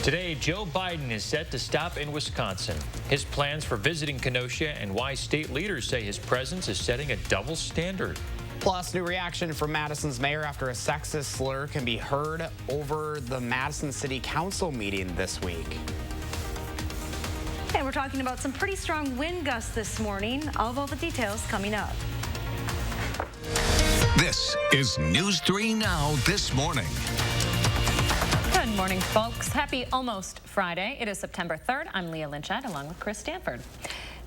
Today, Joe Biden is set to stop in Wisconsin. His plans for visiting Kenosha and why state leaders say his presence is setting a double standard. Plus, new reaction from Madison's mayor after a sexist slur can be heard over the Madison City Council meeting this week. And we're talking about some pretty strong wind gusts this morning. All the details coming up. This is News 3 Now this morning. Good morning, folks. Happy almost Friday. It is September 3rd. I'm Leah Lynchett along with Chris Stanford.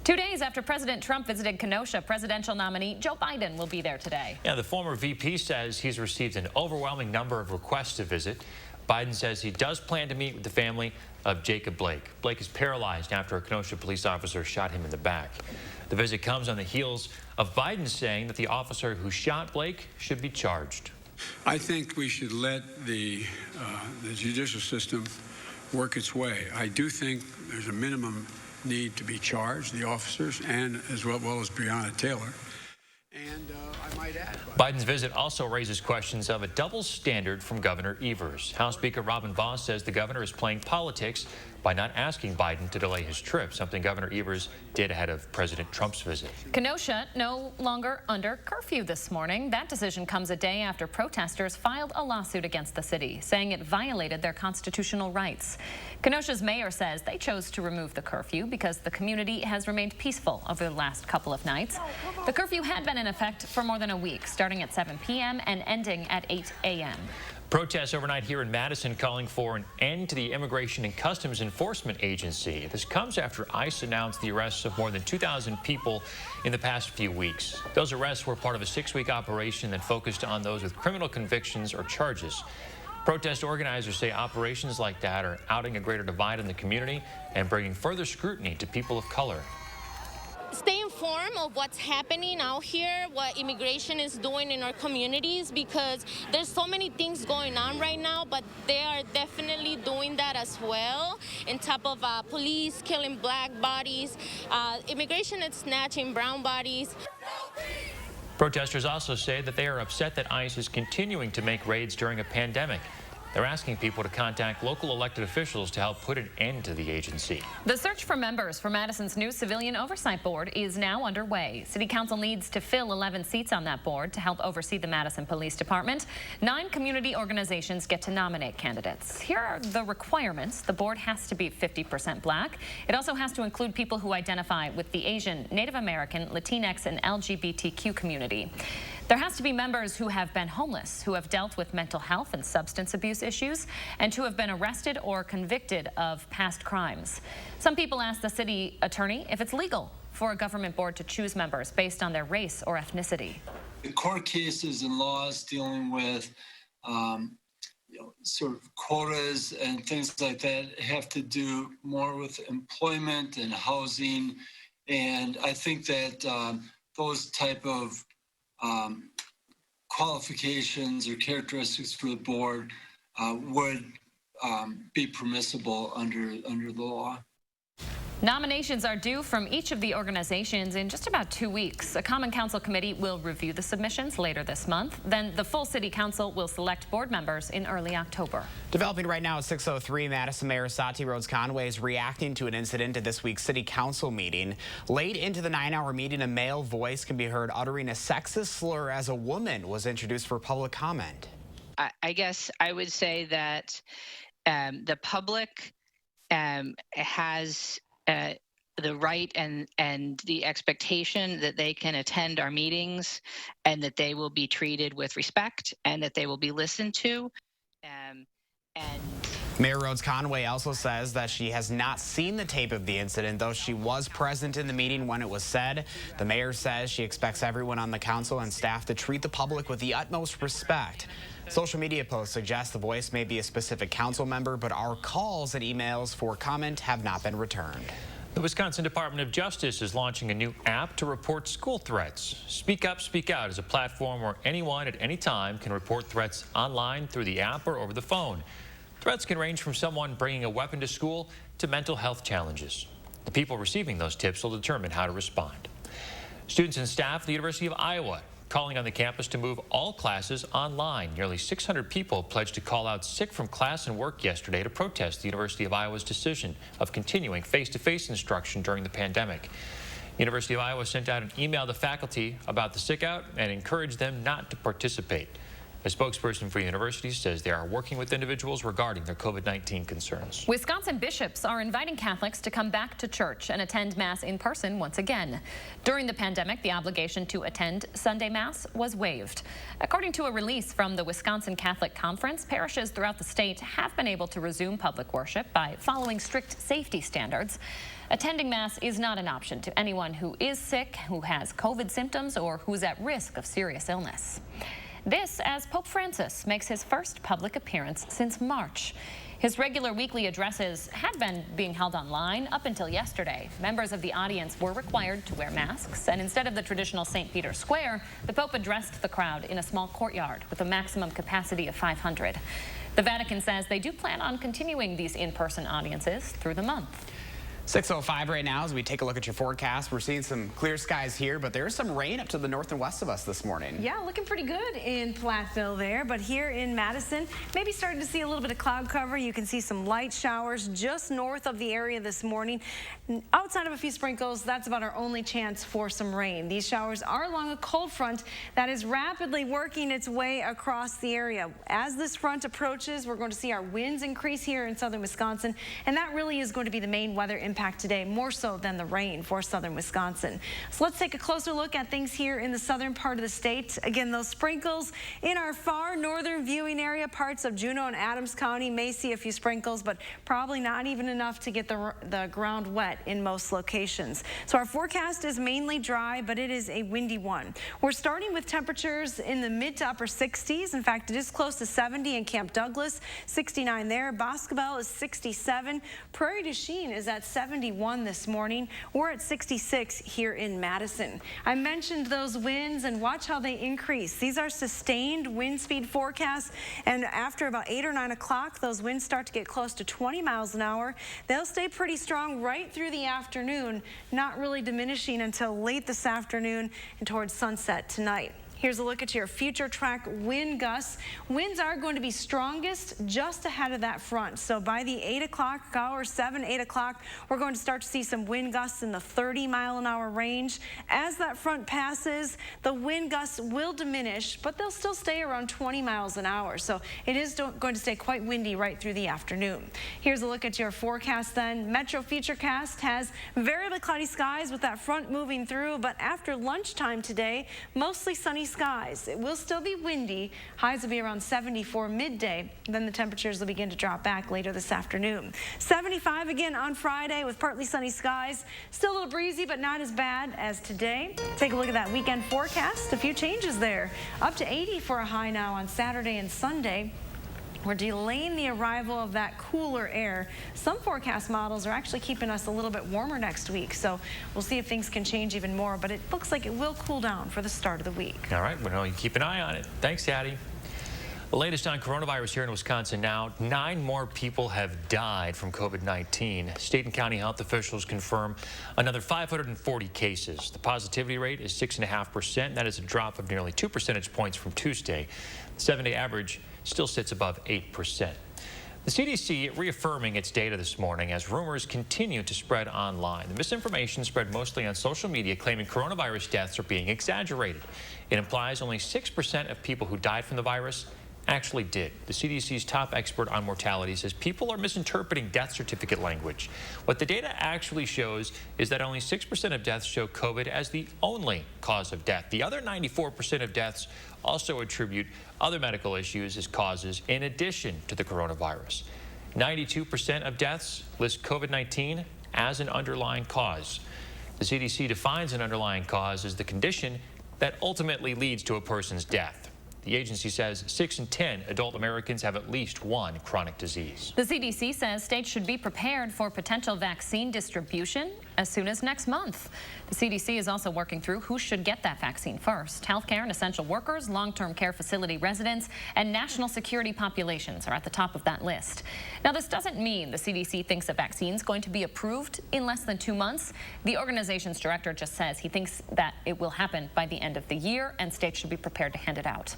2 days after President Trump visited Kenosha, presidential nominee Joe Biden will be there today. Yeah, the former VP says he's received an overwhelming number of requests to visit. Biden says he does plan to meet with the family of Jacob Blake. Blake is paralyzed after a Kenosha police officer shot him in the back. The visit comes on the heels of Biden saying that the officer who shot Blake should be charged. I think we should let the judicial system work its way. I do think there's a minimum need to be charged, the officers, and as well as Breonna Taylor. And I might add, Biden's visit also raises questions of a double standard from Governor Evers. House Speaker Robin Vos says the governor is playing politics by not asking Biden to delay his trip, something Governor Evers did ahead of President Trump's visit. Kenosha no longer under curfew this morning. That decision comes a day after protesters filed a lawsuit against the city, saying it violated their constitutional rights. Kenosha's mayor says they chose to remove the curfew because the community has remained peaceful over the last couple of nights. The curfew had been in effect for more than a week, starting at 7 p.m. and ending at 8 a.m. Protests overnight here in Madison calling for an end to the Immigration and Customs Enforcement Agency. This comes after ICE announced the arrests of more than 2,000 people in the past few weeks. Those arrests were part of a 6-week operation that focused on those with criminal convictions or charges. Protest organizers say operations like that are outing a greater divide in the community and bringing further scrutiny to people of color. Stay informed of what's happening out here, what immigration is doing in our communities, because there's so many things going on right now, but they are definitely doing that as well. On top of police killing black bodies, immigration is snatching brown bodies. Protesters also say that they are upset that ICE is continuing to make raids during a pandemic. They're asking people to contact local elected officials to help put an end to the agency. The search for members for Madison's new Civilian Oversight Board is now underway. City Council needs to fill 11 seats on that board to help oversee the Madison Police Department. 9 community organizations get to nominate candidates. Here are the requirements. The board has to be 50% black. It also has to include people who identify with the Asian, Native American, Latinx, and LGBTQ community. There has to be members who have been homeless, who have dealt with mental health and substance abuse issues, and who have been arrested or convicted of past crimes. Some people ask the city attorney if it's legal for a government board to choose members based on their race or ethnicity. The court cases and laws dealing with sort of quotas and things like that have to do more with employment and housing. And I think that those type of qualifications or characteristics for the board would be permissible under the law. Nominations are due from each of the organizations in just about 2 weeks. A Common Council committee will review the submissions later this month. Then the full City Council will select board members in early October. Developing right now at 6:03, Madison Mayor Sati Rhodes-Conway is reacting to an incident at this week's City Council meeting. Late into the 9-hour meeting, a male voice can be heard uttering a sexist slur as a woman was introduced for public comment. I guess I would say that the public has the right and the expectation that they can attend our meetings and that they will be treated with respect and that they will be listened to. Mayor Rhodes-Conway also says that she has not seen the tape of the incident, though she was present in the meeting when it was said. The mayor says she expects everyone on the council and staff to treat the public with the utmost respect. Social media posts suggest the voice may be a specific council member, but our calls and emails for comment have not been returned. The Wisconsin Department of Justice is launching a new app to report school threats. Speak Up, Speak Out is a platform where anyone at any time can report threats online through the app or over the phone. Threats can range from someone bringing a weapon to school to mental health challenges. The people receiving those tips will determine how to respond. Students and staff at the University of Iowa calling on the campus to move all classes online. Nearly 600 people pledged to call out sick from class and work yesterday to protest the University of Iowa's decision of continuing face-to-face instruction during the pandemic. University of Iowa sent out an email to faculty about the sick out and encouraged them not to participate. A spokesperson for the university says they are working with individuals regarding their COVID-19 concerns. Wisconsin bishops are inviting Catholics to come back to church and attend Mass in person once again. During the pandemic, the obligation to attend Sunday Mass was waived. According to a release from the Wisconsin Catholic Conference, parishes throughout the state have been able to resume public worship by following strict safety standards. Attending Mass is not an option to anyone who is sick, who has COVID symptoms, or who's at risk of serious illness. This as Pope Francis makes his first public appearance since March. His regular weekly addresses had been being held online up until yesterday. Members of the audience were required to wear masks, and instead of the traditional St. Peter's Square, the Pope addressed the crowd in a small courtyard with a maximum capacity of 500. The Vatican says they do plan on continuing these in-person audiences through the month. 6:05 right now as we take a look at your forecast. We're seeing some clear skies here, but there is some rain up to the north and west of us this morning. Yeah, looking pretty good in Platteville there, but here in Madison, maybe starting to see a little bit of cloud cover. You can see some light showers just north of the area this morning. Outside of a few sprinkles, that's about our only chance for some rain. These showers are along a cold front that is rapidly working its way across the area. As this front approaches, we're going to see our winds increase here in southern Wisconsin, and that really is going to be the main weather impact today, more so than the rain for southern Wisconsin. So let's take a closer look at things here in the southern part of the state. Again, those sprinkles in our far northern viewing area, parts of Juneau and Adams County may see a few sprinkles, but probably not even enough to get the ground wet in most locations. So our forecast is mainly dry, but it is a windy one. We're starting with temperatures in the mid to upper 60s. In fact, it is close to 70 in Camp Douglas, 69 there. Boscobel is 67. Prairie du Chien is at 71 this morning. We're at 66 here in Madison. I mentioned those winds, and watch how they increase. These are sustained wind speed forecasts, and after about 8 or 9 o'clock, those winds start to get close to 20 miles an hour. They'll stay pretty strong right through the afternoon, not really diminishing until late this afternoon and towards sunset tonight. Here's a look at your future track wind gusts. Winds are going to be strongest just ahead of that front. So by the 8 o'clock hour, 7, 8 o'clock, we're going to start to see some wind gusts in the 30-mile-an-hour range. As that front passes, the wind gusts will diminish, but they'll still stay around 20 miles an hour. So it is going to stay quite windy right through the afternoon. Here's a look at your forecast then. Metro Futurecast has variably cloudy skies with that front moving through, but after lunchtime today, mostly sunny skies. It will still be windy. Highs will be around 74 midday. Then the temperatures will begin to drop back later this afternoon. 75 again on Friday with partly sunny skies. Still a little breezy, but not as bad as today. Take a look at that weekend forecast. A few changes there. Up to 80 for a high now on Saturday and Sunday. We're delaying the arrival of that cooler air. Some forecast models are actually keeping us a little bit warmer next week, so we'll see if things can change even more, but it looks like it will cool down for the start of the week. All right, well, you keep an eye on it. Thanks, Addie. The latest on coronavirus here in Wisconsin now. 9 more people have died from COVID-19. State and county health officials confirm another 540 cases. The positivity rate is 6.5%. That is a drop of nearly 2 percentage points from Tuesday. The 7-day average still sits above 8%. The CDC reaffirming its data this morning as rumors continue to spread online. The misinformation spread mostly on social media claiming coronavirus deaths are being exaggerated. It implies only 6% of people who died from the virus actually did. The CDC's top expert on mortality says people are misinterpreting death certificate language. What the data actually shows is that only 6% of deaths show COVID as the only cause of death. The other 94% of deaths also attribute other medical issues as causes in addition to the coronavirus. 92% of deaths list COVID-19 as an underlying cause. The CDC defines an underlying cause as the condition that ultimately leads to a person's death. The agency says 6 in 10 adult Americans have at least one chronic disease. The CDC says states should be prepared for potential vaccine distribution as soon as next month. The CDC is also working through who should get that vaccine first. Healthcare and essential workers, long-term care facility residents, and national security populations are at the top of that list. Now, this doesn't mean the CDC thinks a vaccine is going to be approved in less than 2 months. The organization's director just says he thinks that it will happen by the end of the year, and states should be prepared to hand it out.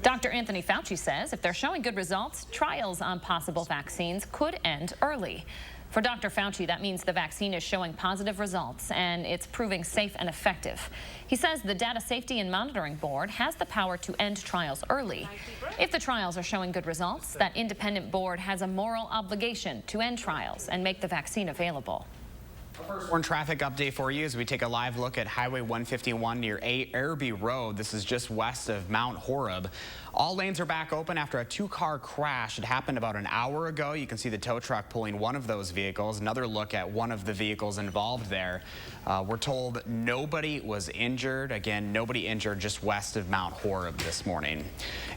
Dr. Anthony Fauci says if they're showing good results, trials on possible vaccines could end early. For Dr. Fauci, that means the vaccine is showing positive results and it's proving safe and effective. He says the Data Safety and Monitoring Board has the power to end trials early. If the trials are showing good results, that independent board has a moral obligation to end trials and make the vaccine available. First one traffic update for you as we take a live look at Highway 151 near Airby Road. This is just west of Mount Horeb. All lanes are back open after a 2-car crash. It happened about an hour ago. You can see the tow truck pulling one of those vehicles. Another look at one of the vehicles involved there. We're told nobody was injured. Again, nobody injured just west of Mount Horeb this morning.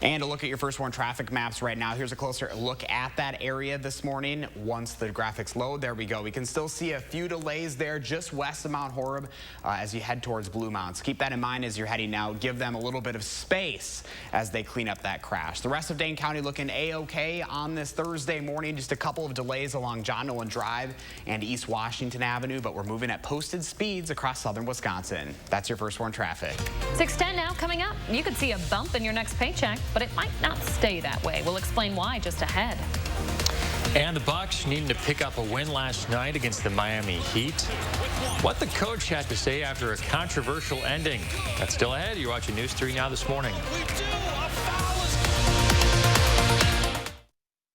And a look at your first one traffic maps right now. Here's a closer look at that area this morning. Once the graphics load, there we go. We can still see a few delays there just west of Mount Horeb as you head towards Blue Mounts. Keep that in mind as you're heading out. Give them a little bit of space as they clean up that crash. The rest of Dane County looking A-OK on this Thursday morning. Just a couple of delays along John Nolan Drive and East Washington Avenue, but we're moving at posted speeds across southern Wisconsin. That's your first one traffic. 6:10 now coming up. You could see a bump in your next paycheck, but it might not stay that way. We'll explain why just ahead. And the Bucks needing to pick up a win last night against the Miami Heat. What the coach had to say after a controversial ending. That's still ahead. You're watching News 3 Now this morning.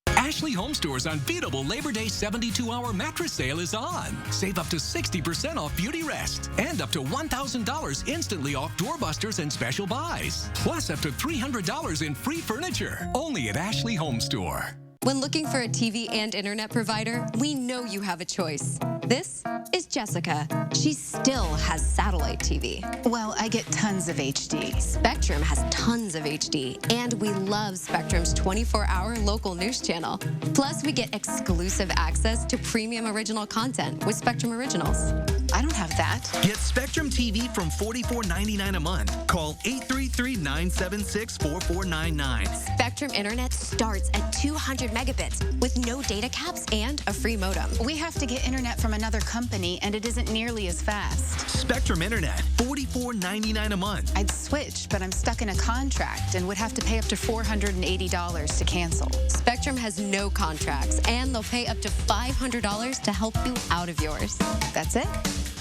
Ashley Home Store's unbeatable Labor Day 72-hour mattress sale is on. Save up to 60% off Beauty Rest and up to $1,000 instantly off doorbusters and special buys. Plus up to $300 in free furniture. Only at Ashley Home Store. When looking for a TV and internet provider, we know you have a choice. This is Jessica. She still has satellite TV. Well, I get tons of HD. Spectrum has tons of HD, and we love Spectrum's 24-hour local news channel. Plus, we get exclusive access to premium original content with Spectrum Originals. I don't have that. Get Spectrum TV from $44.99 a month. Call 833-976-4499. Spectrum Internet starts at 200 megabits with no data caps and a free modem. We have to get internet from another company, and it isn't nearly as fast. Spectrum Internet, $44.99 a month. I'd switch, but I'm stuck in a contract and would have to pay up to $480 to cancel. Spectrum has no contracts, and they'll pay up to $500 to help you out of yours. That's it.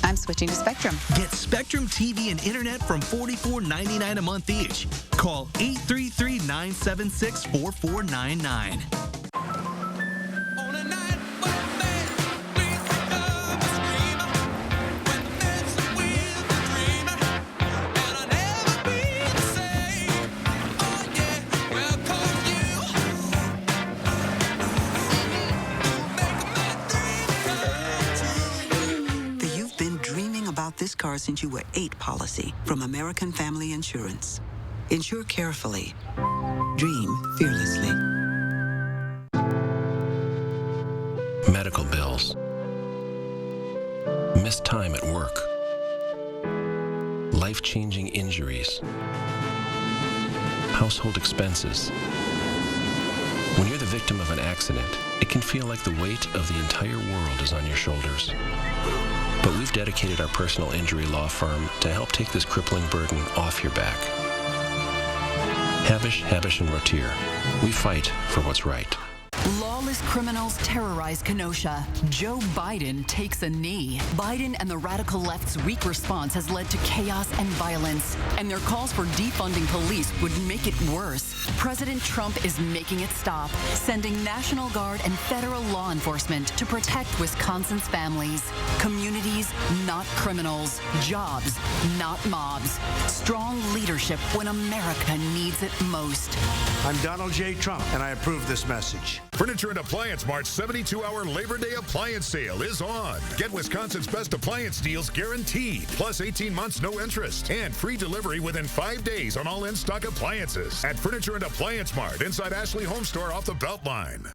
I'm switching to Spectrum. Get Spectrum TV and internet from $44.99 a month each. Call 833-976-4499. This car since you were 8 policy from American Family Insurance. Insure carefully. Dream fearlessly. Medical bills. Missed time at work. Life-changing injuries. Household expenses. When you're the victim of an accident, it can feel like the weight of the entire world is on your shoulders. But we've dedicated our personal injury law firm to help take this crippling burden off your back. Habish, Habish & Rotier. We fight for what's right. Lawless criminals terrorize Kenosha. Joe Biden takes a knee. Biden and the radical left's weak response has led to chaos and violence, and their calls for defunding police would make it worse. President Trump is making it stop, sending National Guard and federal law enforcement to protect Wisconsin's families. Communities, not criminals. Jobs, not mobs. Strong leadership when America needs it most. I'm Donald J. Trump, and I approve this message. Furniture and Appliance Mart's 72-hour Labor Day appliance sale is on. Get Wisconsin's best appliance deals guaranteed, plus 18 months no interest, and free delivery within 5 days on all in-stock appliances at Furniture and Appliance Mart inside Ashley Home Store off the Beltline.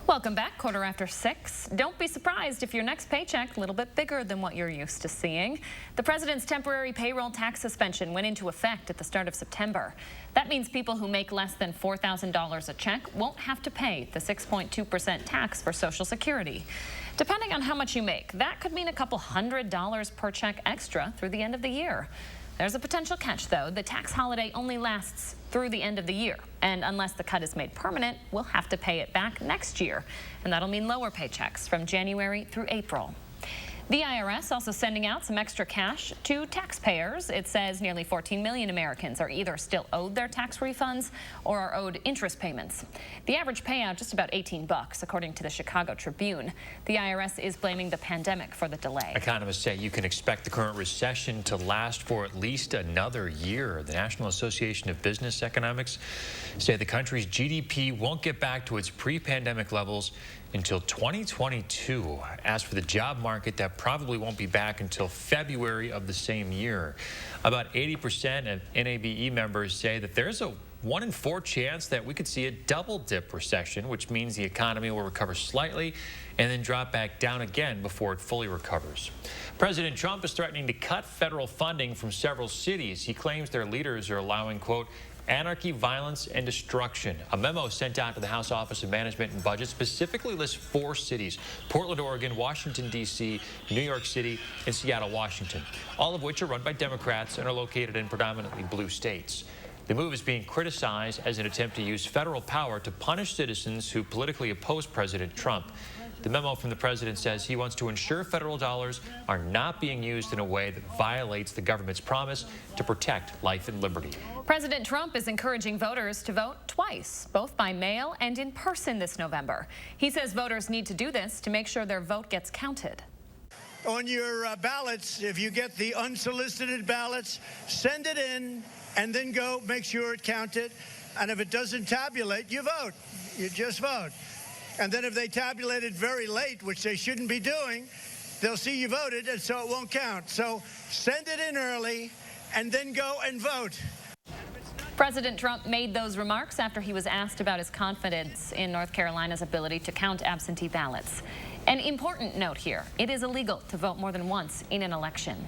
Welcome back, 6:15. Don't be surprised if your next paycheck a little bit bigger than what you're used to seeing. The president's temporary payroll tax suspension went into effect at the start of September. That means people who make less than $4,000 a check won't have to pay the 6.2% tax for Social Security. Depending on how much you make, that could mean a couple $100 per check extra through the end of the year. There's a potential catch, though. The tax holiday only lasts through the end of the year, and unless the cut is made permanent, we'll have to pay it back next year, and that'll mean lower paychecks from January through April. The IRS also sending out some extra cash to taxpayers. It says nearly 14 million Americans are either still owed their tax refunds or are owed interest payments. The average payout just about $18, according to the Chicago Tribune. The IRS is blaming the pandemic for the delay. Economists say you can expect the current recession to last for at least another year. The National Association of Business Economics say the country's GDP won't get back to its pre-pandemic levels until 2022. As for the job market, that probably won't be back until February of the same year. About 80% of NABE members say that there's a 1 in 4 chance that we could see a double-dip recession, which means the economy will recover slightly and then drop back down again before it fully recovers. President Trump is threatening to cut federal funding from several cities. He claims their leaders are allowing, quote, anarchy, violence, and destruction. A memo sent out to the House Office of Management and Budget specifically lists 4 cities: Portland, Oregon, Washington, D.C., New York City, and Seattle, Washington, all of which are run by Democrats and are located in predominantly blue states. The move is being criticized as an attempt to use federal power to punish citizens who politically oppose President Trump. The memo from the president says he wants to ensure federal dollars are not being used in a way that violates the government's promise to protect life and liberty. President Trump is encouraging voters to vote twice, both by mail and in person this November. He says voters need to do this to make sure their vote gets counted. On your ballots, if you get the unsolicited ballots, send it in and then go make sure it counted. And if it doesn't tabulate, you vote. You just vote. And then if they tabulate it very late, which they shouldn't be doing, they'll see you voted, and so it won't count. So send it in early and then go and vote. President Trump made those remarks after he was asked about his confidence in North Carolina's ability to count absentee ballots. An important note here: it is illegal to vote more than once in an election.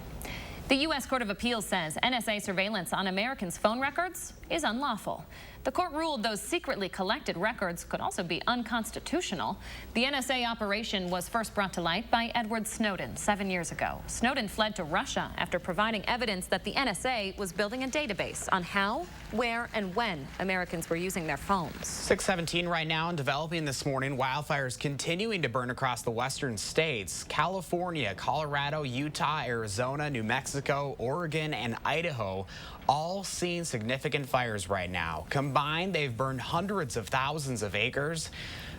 The U.S. Court of Appeals says NSA surveillance on Americans' phone records is unlawful. The court ruled those secretly collected records could also be unconstitutional. The NSA operation was first brought to light by Edward Snowden 7 years ago. Snowden fled to Russia after providing evidence that the NSA was building a database on how, where, and when Americans were using their phones. 6:17 right now, and developing this morning, wildfires continuing to burn across the western states. California, Colorado, Utah, Arizona, New Mexico, Oregon, and Idaho all seeing significant fires right now. Combined, they've burned hundreds of thousands of acres.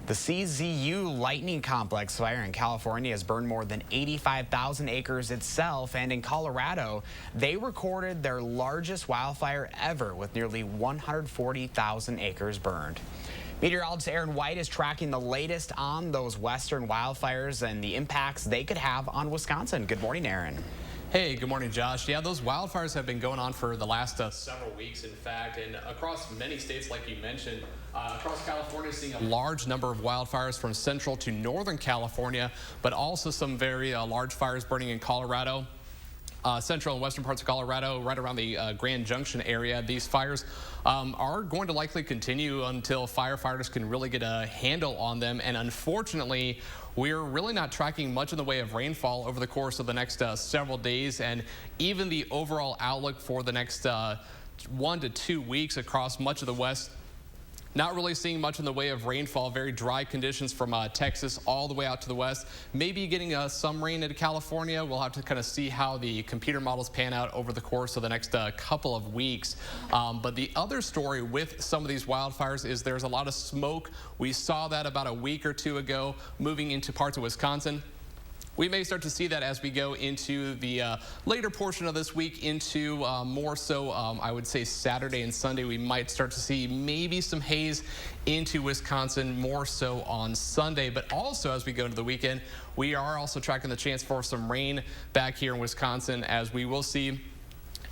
The CZU Lightning Complex fire in California has burned more than 85,000 acres itself, and in Colorado, they recorded their largest wildfire ever with nearly 140,000 acres burned. Meteorologist Aaron White is tracking the latest on those western wildfires and the impacts they could have on Wisconsin. Good morning, Aaron. Hey, good morning, Josh. Yeah, those wildfires have been going on for the last several weeks, in fact, and across many states, like you mentioned. Across California, seeing a large number of wildfires from central to northern California, but also some very large fires burning in Colorado. Central and western parts of Colorado, right around the Grand Junction area. These fires are going to likely continue until firefighters can really get a handle on them. And unfortunately, we're really not tracking much in the way of rainfall over the course of the next several days. And even the overall outlook for the next 1 to 2 weeks across much of the West, not really seeing much in the way of rainfall. Very dry conditions from Texas all the way out to the west. Maybe getting some rain into California. We'll have to kind of see how the computer models pan out over the course of the next couple of weeks. But the other story with some of these wildfires is there's a lot of smoke. We saw that about a week or 2 ago moving into parts of Wisconsin. We may start to see that as we go into the later portion of this week, into more so, I would say, Saturday and Sunday. We might start to see maybe some haze into Wisconsin, more so on Sunday. But also, as we go into the weekend, we are also tracking the chance for some rain back here in Wisconsin, as we will see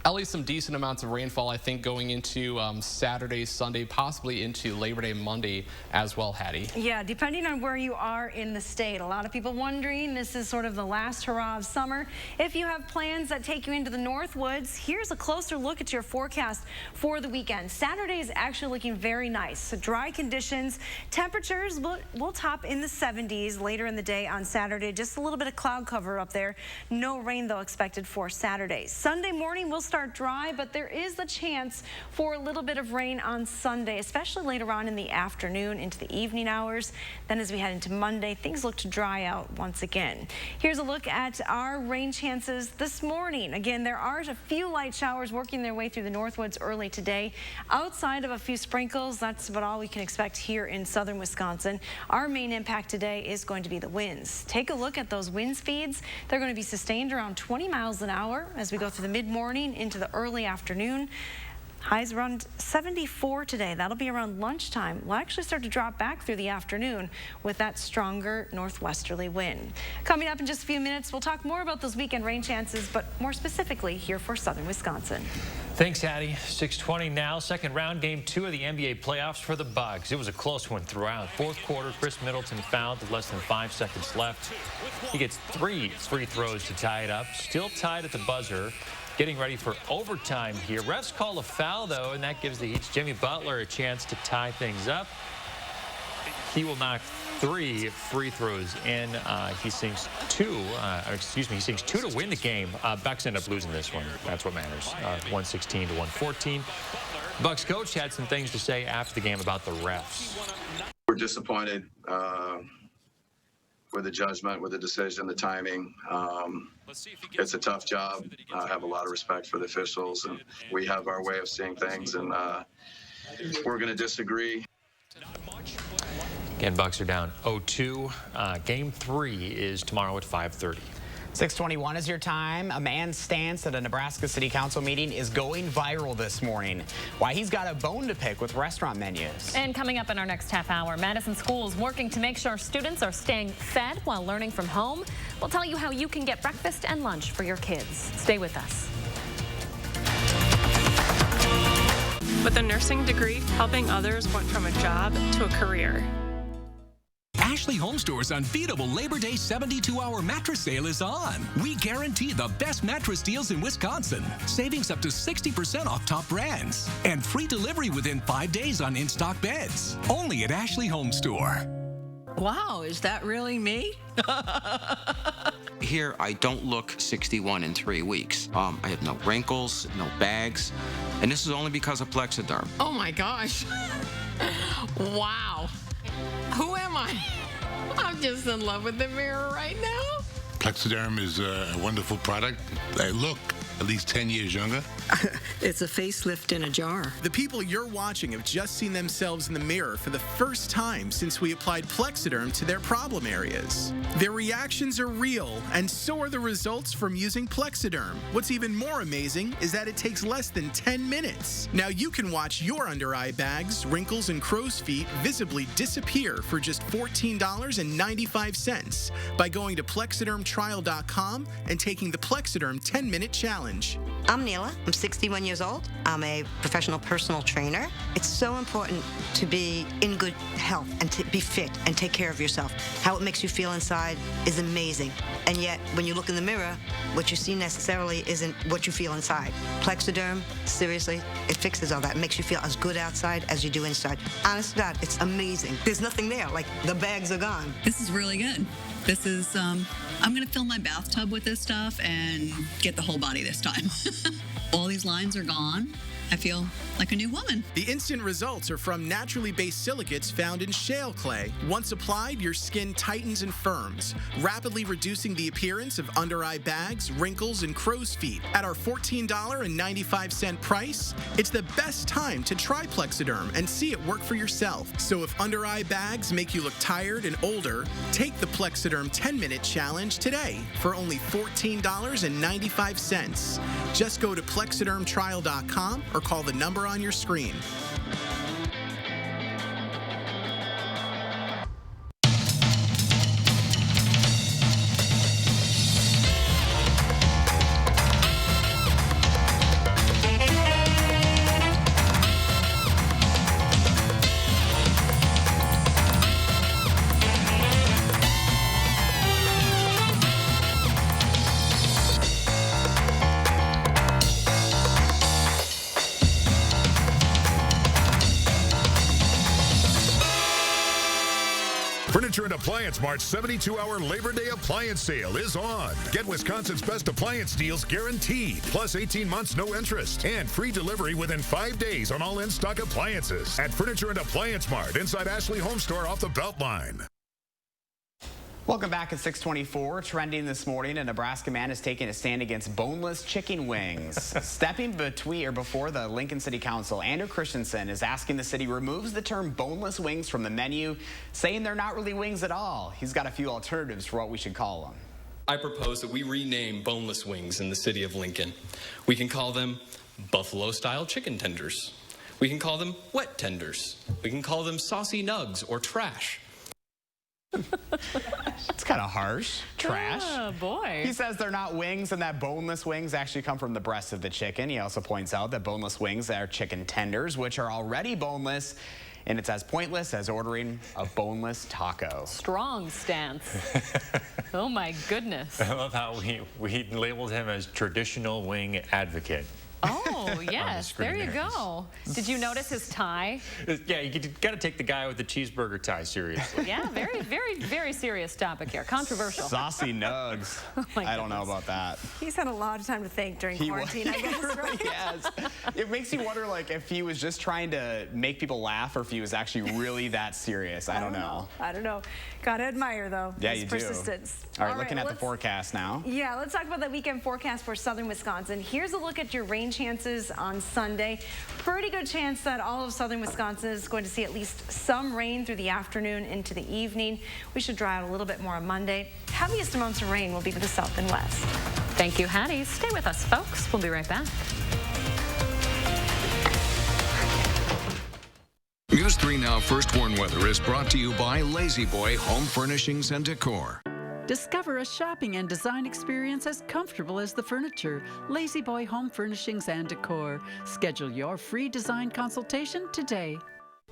at least some decent amounts of rainfall, I think, going into Saturday, Sunday, possibly into Labor Day Monday as well, Hattie. Yeah, depending on where you are in the state. A lot of people wondering, this is sort of the last hurrah of summer. If you have plans that take you into the Northwoods, here's a closer look at your forecast for the weekend. Saturday is actually looking very nice. So dry conditions, temperatures will top in the 70s later in the day on Saturday. Just a little bit of cloud cover up there. No rain, though, expected for Saturday. Sunday morning will start dry, but there is the chance for a little bit of rain on Sunday, especially later on in the afternoon into the evening hours. Then as we head into Monday, things look to dry out once again. Here's a look at our rain chances this morning. Again, there are a few light showers working their way through the Northwoods early today. Outside of a few sprinkles, that's about all we can expect here in southern Wisconsin. Our main impact today is going to be the winds. Take a look at those wind speeds. They're going to be sustained around 20 miles an hour as we go through the mid-morning into the early afternoon. Highs around 74 today. That'll be around lunchtime. We'll actually start to drop back through the afternoon with that stronger northwesterly wind. Coming up in just a few minutes, we'll talk more about those weekend rain chances, but more specifically here for southern Wisconsin. Thanks, Hattie. 6:20 now. Second round, game 2 of the NBA playoffs for the Bucks. It was a close one throughout. Fourth quarter, Chris Middleton fouled with less than 5 seconds left. He gets 3 free throws to tie it up. Still tied at the buzzer. Getting ready for overtime here. Refs call a foul, though, and that gives the Heat's Jimmy Butler a chance to tie things up. He will knock 3 free throws in. He sinks 2. He sinks 2 to win the game. Bucks end up losing this one. That's what matters. 116 to 114. Bucks coach had some things to say after the game about the refs. We're disappointed with the judgment, with the decision, the timing. It's a tough job. I have a lot of respect for the officials, and we have our way of seeing things, and we're going to disagree. Again, Bucks are down 0-2. Game 3 is tomorrow at 5:30. 6:21 is your time. A man's stance at a Nebraska City Council meeting is going viral this morning. Why he's got a bone to pick with restaurant menus. And coming up in our next half hour, Madison schools working to make sure students are staying fed while learning from home. We'll tell you how you can get breakfast and lunch for your kids. Stay with us. With a nursing degree, helping others went from a job to a career. Ashley Home Store's unbeatable Labor Day 72-hour mattress sale is on. We guarantee the best mattress deals in Wisconsin. Savings up to 60% off top brands. And free delivery within 5 days on in-stock beds. Only at Ashley Home Store. Wow, is that really me? Here, I don't look 61 in 3 weeks. I have no wrinkles, no bags, and this is only because of Plexiderm. Oh my gosh. Wow. Who am I? I'm just in love with the mirror right now. Plexiderm is a wonderful product. I look at least 10 years younger. It's a facelift in a jar. The people you're watching have just seen themselves in the mirror for the first time since we applied Plexiderm to their problem areas. Their reactions are real, and so are the results from using Plexiderm. What's even more amazing is that it takes less than 10 minutes. Now you can watch your under-eye bags, wrinkles, and crow's feet visibly disappear for just $14.95 by going to plexidermtrial.com and taking the Plexiderm 10-minute challenge. I'm Neela. I'm 61 years old. I'm a professional personal trainer. It's so important to be in good health and to be fit and take care of yourself. How it makes you feel inside is amazing. And yet, when you look in the mirror, what you see necessarily isn't what you feel inside. Plexiderm, seriously, it fixes all that. It makes you feel as good outside as you do inside. Honest to God, it's amazing. There's nothing there. Like, the bags are gone. This is really good. This is, I'm going to fill my bathtub with this stuff and get the whole body this time. All these lines are gone. I feel like a new woman. The instant results are from naturally based silicates found in shale clay. Once applied, your skin tightens and firms, rapidly reducing the appearance of under-eye bags, wrinkles, and crow's feet. At our $14.95 price, it's the best time to try Plexiderm and see it work for yourself. So if under-eye bags make you look tired and older, take the Plexiderm 10-minute challenge today for only $14.95. Just go to plexidermtrial.com or call the number on your screen. Furniture and Appliance Mart's 72-hour Labor Day appliance sale is on. Get Wisconsin's best appliance deals guaranteed, plus 18 months no interest, and free delivery within 5 days on all in-stock appliances at Furniture and Appliance Mart inside Ashley Home Store off the Beltline. Welcome back at 624. Trending this morning, a Nebraska man is taking a stand against boneless chicken wings. Stepping before the Lincoln City Council, Andrew Christensen is asking the city removes the term boneless wings from the menu, saying they're not really wings at all. He's got a few alternatives for what we should call them. I propose that we rename boneless wings in the city of Lincoln. We can call them buffalo-style chicken tenders. We can call them wet tenders. We can call them saucy nugs or trash. It's kind of harsh. Trash. Oh, boy. He says they're not wings and that boneless wings actually come from the breast of the chicken. He also points out that boneless wings are chicken tenders, which are already boneless, and it's as pointless as ordering a boneless taco. Strong stance. Oh, my goodness. I love how we labeled him as traditional wing advocate. Oh, yes. There you go. Did you notice his tie? Yeah, you got to take the guy with the cheeseburger tie seriously. Yeah, very, very, very serious topic here. Controversial. Saucy nugs. I don't know about that. He's had a lot of time to think during quarantine, I guess, right? Yes. It makes you wonder, like, if he was just trying to make people laugh or if he was actually really that serious. I don't know. I don't know. Gotta admire, though, his persistence. All right, looking at the forecast now. Yeah, let's talk about the weekend forecast for southern Wisconsin. Here's a look at your rain chances on Sunday. Pretty good chance that all of southern Wisconsin is going to see at least some rain through the afternoon into the evening. We should dry out a little bit more on Monday. Heaviest amounts of rain will be to the south and west. Thank you, Hattie. Stay with us, folks. We'll be right back. News 3 Now First Warn Weather is brought to you by Lazy Boy Home Furnishings and Decor. Discover a shopping and design experience as comfortable as the furniture. Lazy Boy Home Furnishings and Decor. Schedule your free design consultation today.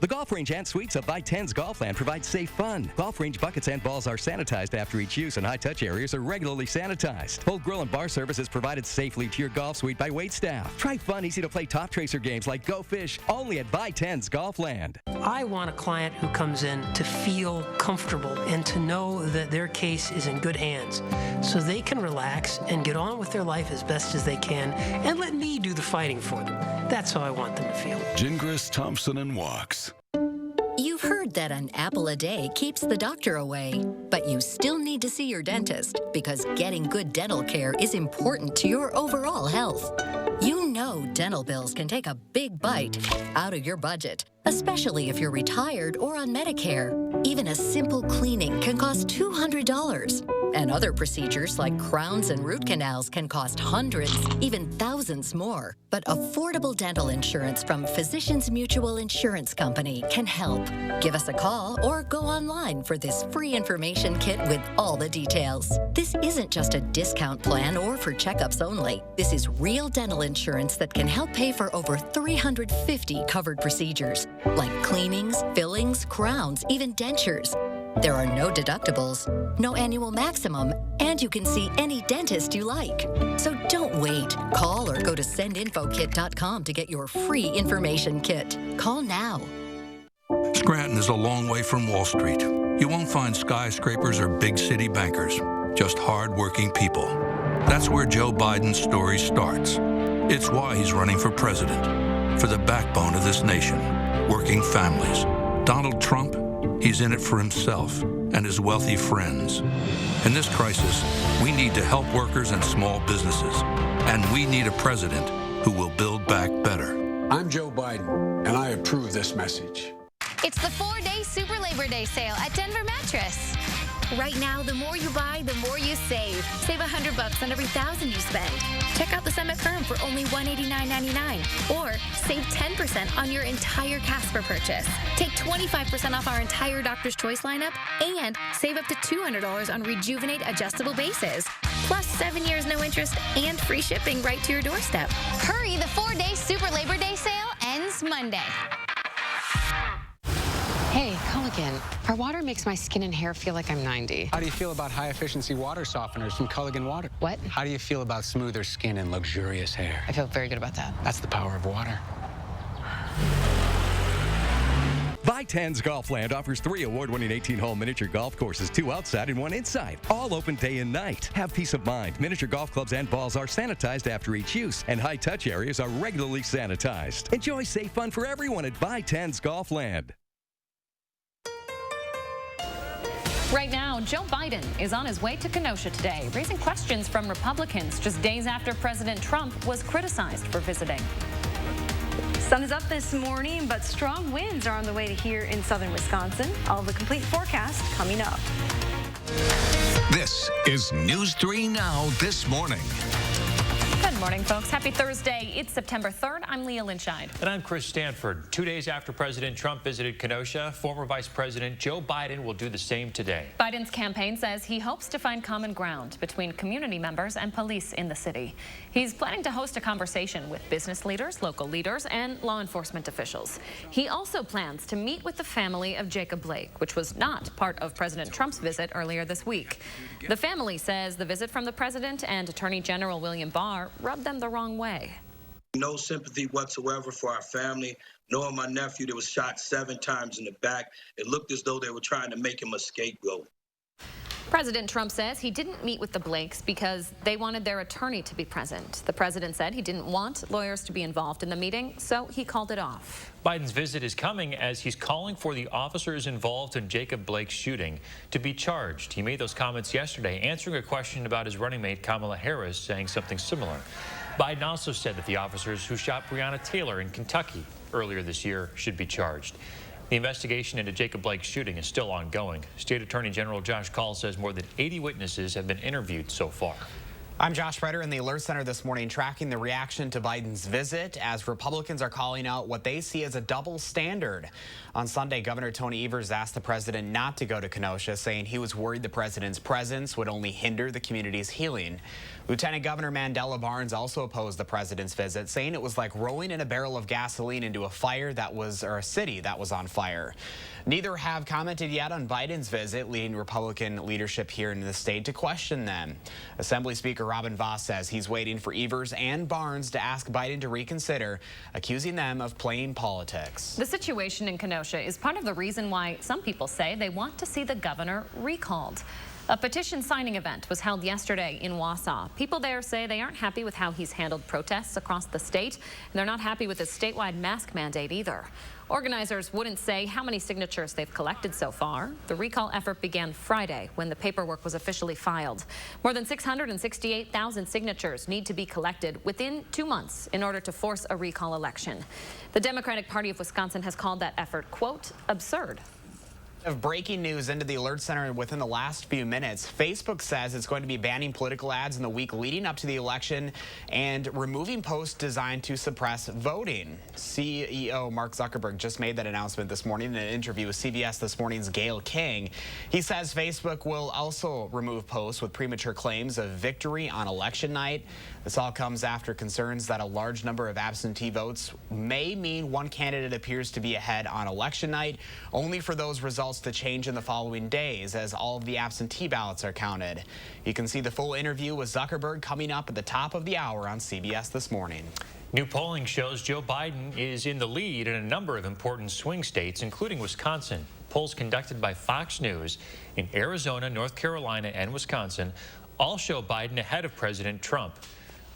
The Golf Range and Suites of I-10's Golfland provides safe fun. Golf range buckets and balls are sanitized after each use, and high-touch areas are regularly sanitized. Full grill and bar service is provided safely to your golf suite by wait staff. Try fun, easy-to-play top tracer games like Go Fish, only at I-10's Golfland. I want a client who comes in to feel comfortable and to know that their case is in good hands, so they can relax and get on with their life as best as they can and let me do the fighting for them. That's how I want them to feel. Gingras, Thompson, and Walks. You've heard that an apple a day keeps the doctor away, but you still need to see your dentist because getting good dental care is important to your overall health. You know dental bills can take a big bite out of your budget, especially if you're retired or on Medicare. Even a simple cleaning can cost $200. And other procedures like crowns and root canals can cost hundreds, even thousands more. But affordable dental insurance from Physicians Mutual Insurance Company can help. Give us a call or go online for this free information kit with all the details. This isn't just a discount plan or for checkups only. This is real dental insurance that can help pay for over 350 covered procedures, like cleanings, fillings, crowns, even dentures. There are no deductibles, no annual maximum, and you can see any dentist you like. So don't wait. Call or go to sendinfokit.com to get your free information kit. Call now. Scranton is a long way from Wall Street. You won't find skyscrapers or big city bankers, just hard-working people. That's where Joe Biden's story starts. It's why he's running for president, for the backbone of this nation, working families. Donald Trump, he's in it for himself and his wealthy friends. In this crisis, we need to help workers and small businesses, and we need a president who will build back better. I'm Joe Biden, and I approve this message. It's the 4-day Super Labor Day sale at Denver Mattress. Right now, the more you buy, the more you save. Save $100 on every $1,000 you spend. Check out the Summit Firm for only $189.99. Or save 10% on your entire Casper purchase. Take 25% off our entire Doctor's Choice lineup and save up to $200 on Rejuvenate adjustable bases. Plus 7 years no interest and free shipping right to your doorstep. Hurry, the 4-day Super Labor Day sale ends Monday. Hey, Culligan, our water makes my skin and hair feel like I'm 90. How do you feel about high-efficiency water softeners from Culligan Water? What? How do you feel about smoother skin and luxurious hair? I feel very good about that. That's the power of water. By 10's Golfland offers 3 award-winning 18-hole miniature golf courses, 2 outside and 1 inside, all open day and night. Have peace of mind. Miniature golf clubs and balls are sanitized after each use, and high-touch areas are regularly sanitized. Enjoy safe fun for everyone at By 10's Golfland. Right now, Joe Biden is on his way to Kenosha today, raising questions from Republicans just days after President Trump was criticized for visiting. Sun is up this morning, but strong winds are on the way to here in southern Wisconsin. All the complete forecast coming up. This is News 3 Now this morning. Good morning, folks. Happy Thursday. It's September 3rd. I'm Leah Lynchide. And I'm Chris Stanford. 2 days after President Trump visited Kenosha, former Vice President Joe Biden will do the same today. Biden's campaign says he hopes to find common ground between community members and police in the city. He's planning to host a conversation with business leaders, local leaders, and law enforcement officials. He also plans to meet with the family of Jacob Blake, which was not part of President Trump's visit earlier this week. The family says the visit from the president and Attorney General William Barr rubbed them the wrong way. No sympathy whatsoever for our family. Knowing my nephew that was shot 7 times in the back, it looked as though they were trying to make him a scapegoat. President Trump says he didn't meet with the Blakes because they wanted their attorney to be present. The president said he didn't want lawyers to be involved in the meeting, so he called it off. Biden's visit is coming as he's calling for the officers involved in Jacob Blake's shooting to be charged. He made those comments yesterday, answering a question about his running mate Kamala Harris saying something similar. Biden also said that the officers who shot Breonna Taylor in Kentucky earlier this year should be charged. The investigation into Jacob Blake's shooting is still ongoing. State Attorney General Josh Kaul says more than 80 witnesses have been interviewed so far. I'm Josh Ryder in the Alert Center this morning, tracking the reaction to Biden's visit as Republicans are calling out what they see as a double standard. On Sunday, Governor Tony Evers asked the president not to go to Kenosha, saying he was worried the president's presence would only hinder the community's healing. Lieutenant Governor Mandela Barnes also opposed the president's visit, saying it was like rolling in a barrel of gasoline into a a city that was on fire. Neither have commented yet on Biden's visit, leading Republican leadership here in the state to question them. Assembly Speaker Robin Vos says he's waiting for Evers and Barnes to ask Biden to reconsider, accusing them of playing politics. The situation in Kenosha is part of the reason why some people say they want to see the governor recalled. A petition signing event was held yesterday in Wausau. People there say they aren't happy with how he's handled protests across the state, and they're not happy with his statewide mask mandate either. Organizers wouldn't say how many signatures they've collected so far. The recall effort began Friday when the paperwork was officially filed. More than 668,000 signatures need to be collected within 2 months in order to force a recall election. The Democratic Party of Wisconsin has called that effort, quote, absurd. Of breaking news into the Alert Center within the last few minutes. Facebook says it's going to be banning political ads in the week leading up to the election and removing posts designed to suppress voting. CEO Mark Zuckerberg just made that announcement this morning in an interview with CBS This Morning's Gayle King. He says Facebook will also remove posts with premature claims of victory on election night. This all comes after concerns that a large number of absentee votes may mean one candidate appears to be ahead on election night, only for those results to change in the following days as all of the absentee ballots are counted. You can see the full interview with Zuckerberg coming up at the top of the hour on CBS This Morning. New polling shows Joe Biden is in the lead in a number of important swing states, including Wisconsin. Polls conducted by Fox News in Arizona, North Carolina, and Wisconsin all show Biden ahead of President Trump.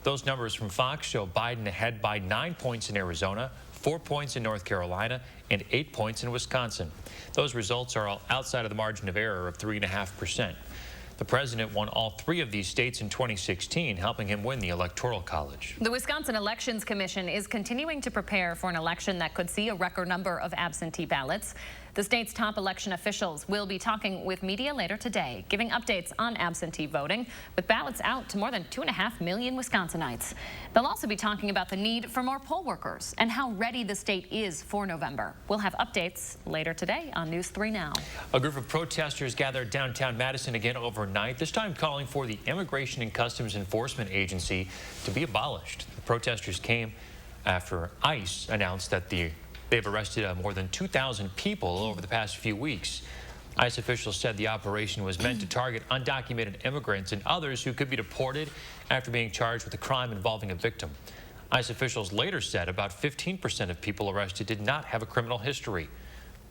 Those numbers from Fox show Biden ahead by 9 points in Arizona, 4 points in North Carolina, and 8 points in Wisconsin. Those results are all outside of the margin of error of 3.5%. The president won all 3 of these states in 2016, helping him win the Electoral College. The Wisconsin Elections Commission is continuing to prepare for an election that could see a record number of absentee ballots. The state's top election officials will be talking with media later today, giving updates on absentee voting, with ballots out to more than 2.5 million Wisconsinites. They'll also be talking about the need for more poll workers and how ready the state is for November. We'll have updates later today on News 3 Now. A group of protesters gathered downtown Madison again overnight, this time calling for the Immigration and Customs Enforcement Agency to be abolished. The protesters came after ICE announced that they've arrested more than 2,000 people over the past few weeks. ICE officials said the operation was meant to target undocumented immigrants and others who could be deported after being charged with a crime involving a victim. ICE officials later said about 15% of people arrested did not have a criminal history.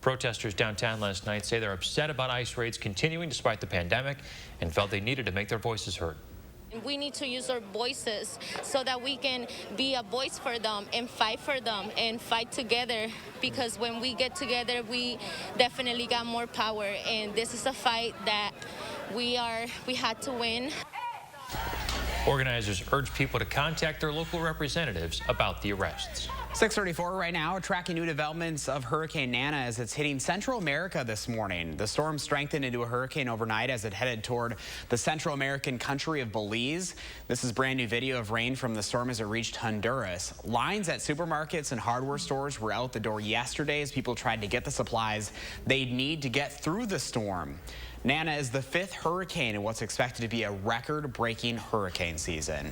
Protesters downtown last night say they're upset about ICE raids continuing despite the pandemic and felt they needed to make their voices heard. We need to use our voices so that we can be a voice for them and fight together, because when we get together, we definitely got more power, and this is a fight that we had to win. Organizers urge people to contact their local representatives about the arrests. 6:34 right now, tracking new developments of Hurricane Nana as it's hitting Central America this morning. The storm strengthened into a hurricane overnight as it headed toward the Central American country of Belize. This is brand new video of rain from the storm as it reached Honduras. Lines at supermarkets and hardware stores were out the door yesterday as people tried to get the supplies they'd need to get through the storm. Nana is the 5th hurricane in what's expected to be a record-breaking hurricane season.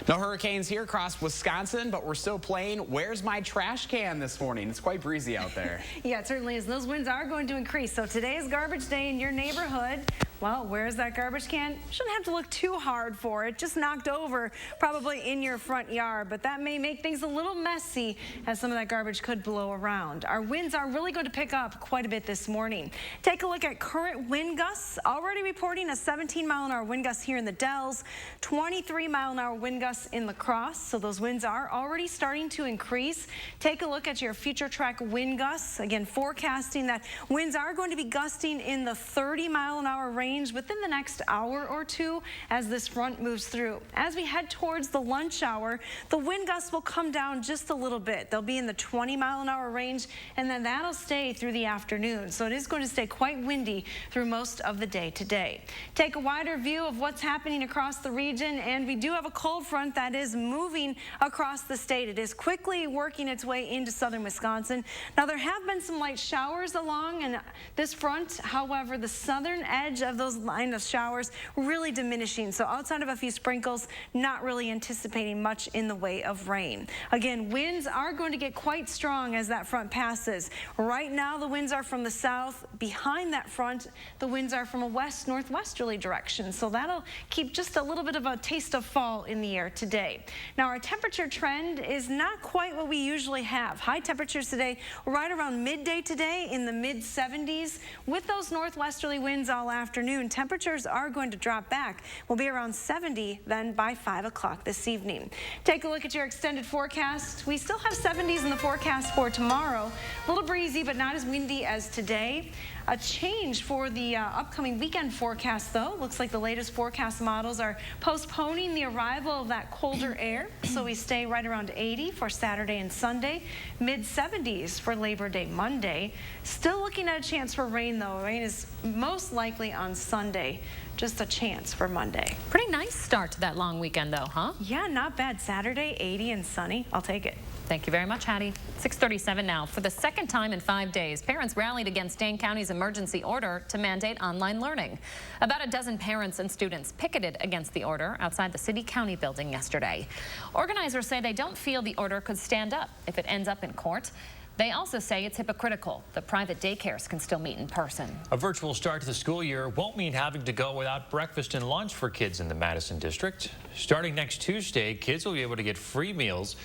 No hurricanes here across Wisconsin, but we're still playing Where's My Trash Can this morning. It's quite breezy out there. Yeah, it certainly is. Those winds are going to increase. So today is garbage day in your neighborhood. Well, where's that garbage can? Shouldn't have to look too hard for it. Just knocked over, probably in your front yard. But that may make things a little messy as some of that garbage could blow around. Our winds are really going to pick up quite a bit this morning. Take a look at current wind gusts. Already reporting a 17-mile-an-hour wind gust here in the Dells, 23-mile-an-hour wind gusts in La Crosse. So those winds are already starting to increase. Take a look at your future track wind gusts. Again, forecasting that winds are going to be gusting in the 30-mile-an-hour range within the next hour or two as this front moves through. As we head towards the lunch hour, the wind gusts will come down just a little bit. They'll be in the 20-mile-an-hour range, and then that'll stay through the afternoon. So it is going to stay quite windy through most of the day today. Take a wider view of what's happening across the region, and we do have a cold front that is moving across the state. It is quickly working its way into southern Wisconsin. Now, there have been some light showers along and this front. However, the southern edge of those line of showers really diminishing. So outside of a few sprinkles, not really anticipating much in the way of rain. Again, winds are going to get quite strong as that front passes. Right now, the winds are from the south. Behind that front, the winds are from a west-northwesterly direction. So that'll keep just a little bit of a taste of fall in the air today. Now, our temperature trend is not quite what we usually have. High temperatures today right around midday today in the mid-70s. With those northwesterly winds all afternoon, temperatures are going to drop back. We'll be around 70 then by 5 o'clock this evening. Take a look at your extended forecast. We still have 70s in the forecast for tomorrow. A little breezy, but not as windy as today. A change for the upcoming weekend forecast, though. Looks like the latest forecast models are postponing the arrival of that colder air. So we stay right around 80 for Saturday and Sunday, mid-70s for Labor Day Monday. Still looking at a chance for rain, though. Rain is most likely on Sunday. Just a chance for Monday. Pretty nice start to that long weekend, though, huh? Yeah, not bad. Saturday, 80 and sunny. I'll take it. Thank you very much, Hattie. 6:37 now. For the second time in 5 days, parents rallied against Dane County's emergency order to mandate online learning. About a dozen parents and students picketed against the order outside the city-county building yesterday. Organizers say they don't feel the order could stand up if it ends up in court. They also say it's hypocritical that private daycares can still meet in person. A virtual start to the school year won't mean having to go without breakfast and lunch for kids in the Madison district. Starting next Tuesday, kids will be able to get free meals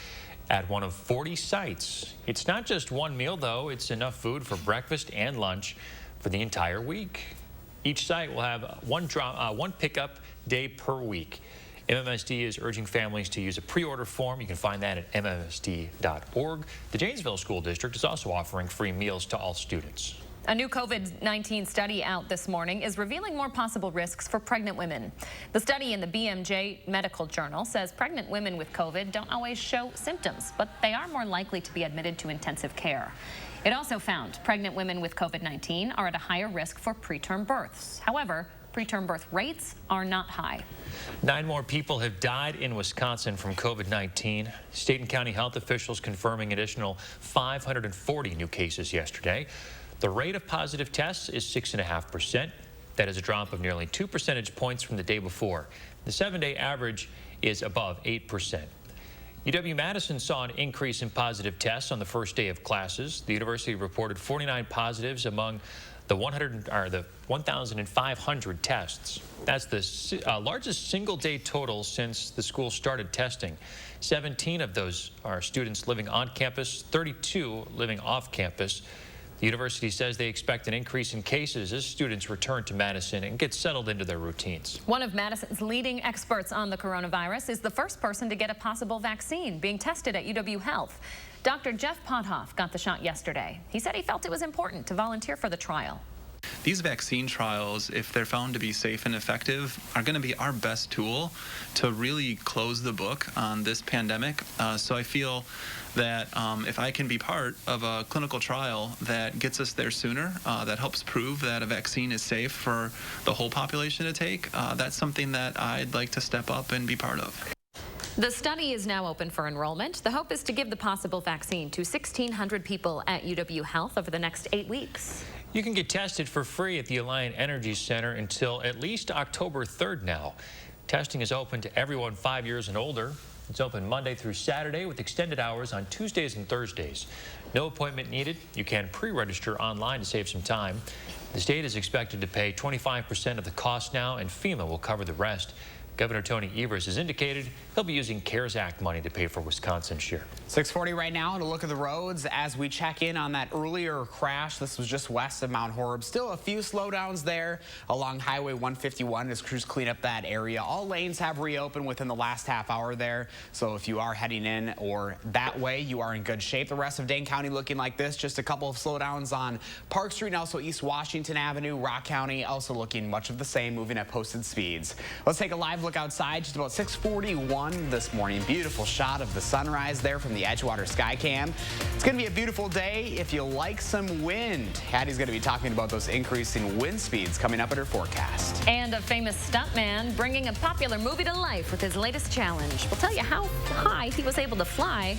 at one of 40 sites. It's not just one meal, though. It's enough food for breakfast and lunch for the entire week. Each site will have one pickup day per week. MMSD is urging families to use a pre-order form. You can find that at mmsd.org. The Janesville School District is also offering free meals to all students. A new COVID-19 study out this morning is revealing more possible risks for pregnant women. The study in the BMJ Medical Journal says pregnant women with COVID don't always show symptoms, but they are more likely to be admitted to intensive care. It also found pregnant women with COVID-19 are at a higher risk for preterm births. However, preterm birth rates are not high. 9 more people have died in Wisconsin from COVID-19. State and county health officials confirming additional 540 new cases yesterday. The rate of positive tests is 6.5%. That is a drop of nearly 2 percentage points from the day before. The 7-day average is above 8%. UW-Madison saw an increase in positive tests on the first day of classes. The university reported 49 positives among the 1,500 tests. That's the largest single-day total since the school started testing. 17 of those are students living on campus, 32 living off campus. The university says they expect an increase in cases as students return to Madison and get settled into their routines. One of Madison's leading experts on the coronavirus is the first person to get a possible vaccine being tested at UW Health. Dr. Jeff Pothoff got the shot yesterday. He said he felt it was important to volunteer for the trial. These vaccine trials, if they're found to be safe and effective, are going to be our best tool to really close the book on this pandemic. So I feel that if I can be part of a clinical trial that gets us there sooner, that helps prove that a vaccine is safe for the whole population to take, that's something that I'd like to step up and be part of. The study is now open for enrollment. The hope is to give the possible vaccine to 1,600 people at UW Health over the next 8 weeks. You can get tested for free at the Alliant Energy Center until at least October 3rd now. Testing is open to everyone 5 years and older. It's open Monday through Saturday with extended hours on Tuesdays and Thursdays. No appointment needed. You can pre-register online to save some time. The state is expected to pay 25% of the cost now, and FEMA will cover the rest. Governor Tony Evers has indicated he'll be using CARES Act money to pay for Wisconsin's share. 6:40 right now, and a look at the roads as we check in on that earlier crash. This was just west of Mount Horeb. Still a few slowdowns there along Highway 151 as crews clean up that area. All lanes have reopened within the last half hour there, so if you are heading in or that way, you are in good shape. The rest of Dane County looking like this. Just a couple of slowdowns on Park Street and also East Washington Avenue. Rock County also looking much of the same, moving at posted speeds. Let's take a live look outside. Just about 6:41 this morning. Beautiful shot of the sunrise there from the Edgewater Skycam. It's going to be a beautiful day if you like some wind. Hattie's going to be talking about those increasing wind speeds coming up in her forecast. And a famous stuntman bringing a popular movie to life with his latest challenge. We'll tell you how high he was able to fly.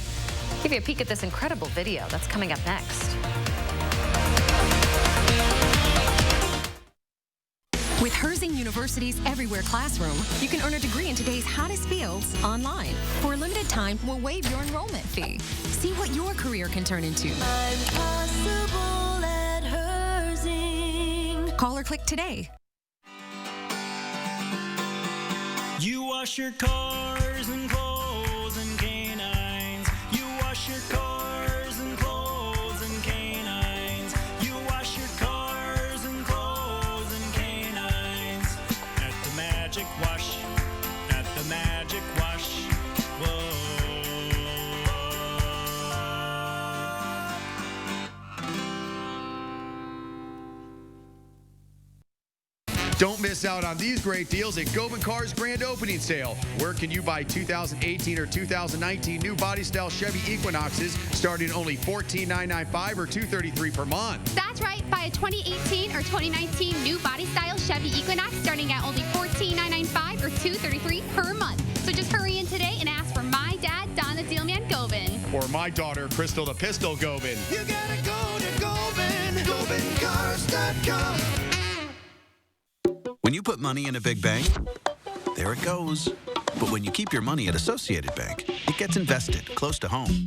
Give you a peek at this incredible video. That's coming up next. With Herzing University's Everywhere Classroom, you can earn a degree in today's hottest fields online. For a limited time, we'll waive your enrollment fee. See what your career can turn into. I'm possible at Herzing. Call or click today. You wash your cars and clothes and canines. You wash your cars and clothes and canines. You wash your cars and clothes and canines. At the Magic Wash. At the Magic Wash. Whoa. Don't miss out on these great deals at Gobin Cars Grand Opening Sale. Where can you buy 2018 or 2019 new body style Chevy Equinoxes starting only $14,995 or $233 per month? That's right. Buy a 2018 or 2019 new body style Chevy Equinox starting at only $14,995 or $233 per month. So just hurry in today and ask for my dad, Don the Dealman Gobin. Or my daughter, Crystal the Pistol Gobin. You gotta go to Gobin. GobinCars.com. When you put money in a big bank, there it goes. But when you keep your money at Associated Bank, it gets invested close to home.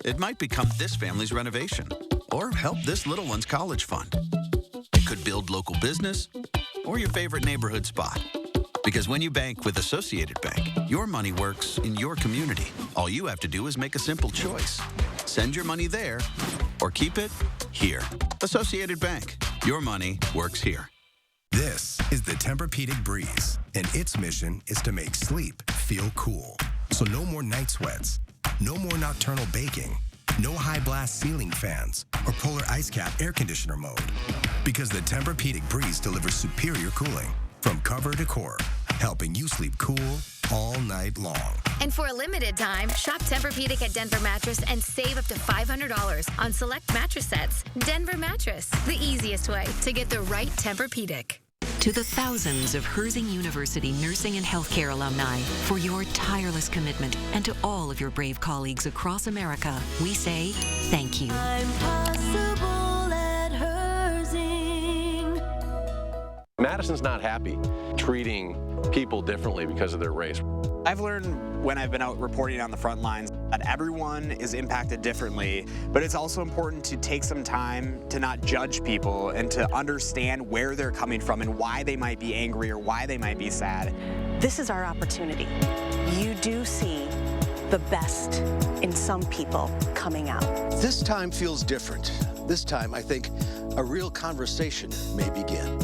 It might become this family's renovation or help this little one's college fund. It could build local business or your favorite neighborhood spot. Because when you bank with Associated Bank, your money works in your community. All you have to do is make a simple choice. Send your money there or keep it here. Associated Bank. Your money works here. This is the Tempur-Pedic Breeze, and its mission is to make sleep feel cool. So no more night sweats, no more nocturnal baking, no high blast ceiling fans, or polar ice cap air conditioner mode. Because the Tempur-Pedic Breeze delivers superior cooling from cover to core, helping you sleep cool all night long. And for a limited time, shop Tempur-Pedic at Denver Mattress and save up to $500 on select mattress sets. Denver Mattress, the easiest way to get the right Tempur-Pedic. To the thousands of Herzing University nursing and healthcare alumni, for your tireless commitment, and to all of your brave colleagues across America, we say thank you. I'm possible at Herzing. Madison's not happy treating people differently because of their race. I've learned when I've been out reporting on the front lines that everyone is impacted differently, but it's also important to take some time to not judge people and to understand where they're coming from and why they might be angry or why they might be sad. This is our opportunity. You do see the best in some people coming out. This time feels different. This time, I think, a real conversation may begin.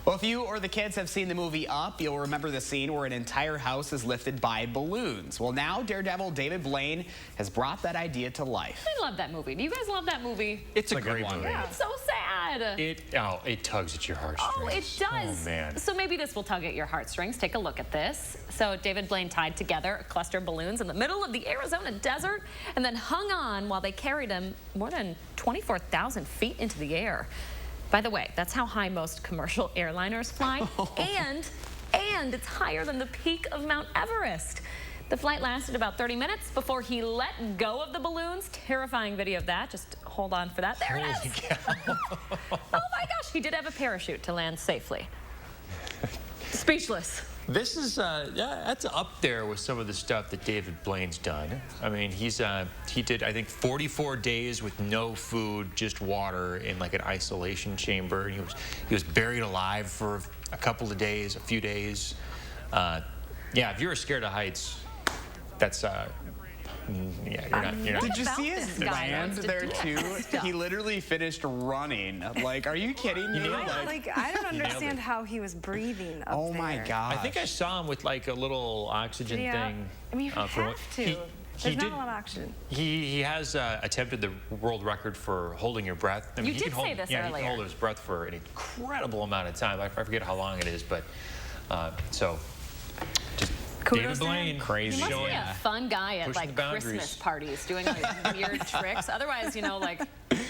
Well, if you or the kids have seen the movie Up, you'll remember the scene where an entire house is lifted by balloons. Well, now Daredevil David Blaine has brought that idea to life. I love that movie. Do you guys love that movie? It's a great movie. Yeah, it's so sad. It tugs at your heartstrings. Oh, it does. Oh, man. So maybe this will tug at your heartstrings. Take a look at this. So David Blaine tied together a cluster of balloons in the middle of the Arizona desert and then hung on while they carried him more than 24,000 feet into the air. By the way, that's how high most commercial airliners fly, and it's higher than the peak of Mount Everest. The flight lasted about 30 minutes before he let go of the balloons. Terrifying video of that. Just hold on for that. There it is. Oh my gosh, he did have a parachute to land safely. Speechless. This is, that's up there with some of the stuff that David Blaine's done. I mean, he did, I think, 44 days with no food, just water in like an isolation chamber. And he was buried alive for a couple of days, a few days. Yeah, if you're scared of heights, that's, yeah, you're not. Did you see his land there too? He literally finished running. Like, are you kidding me? I don't understand how he was breathing up there. Oh my God! I think I saw him with like a little oxygen thing. I mean, you have to. There's not a lot of oxygen. He has attempted the world record for holding your breath. I mean, You did say this earlier. earlier. He can hold his breath for an incredible amount of time. I forget how long it is, but so. David Blaine, crazy. He must be a fun guy at like Christmas parties doing like weird tricks. Otherwise, you know, like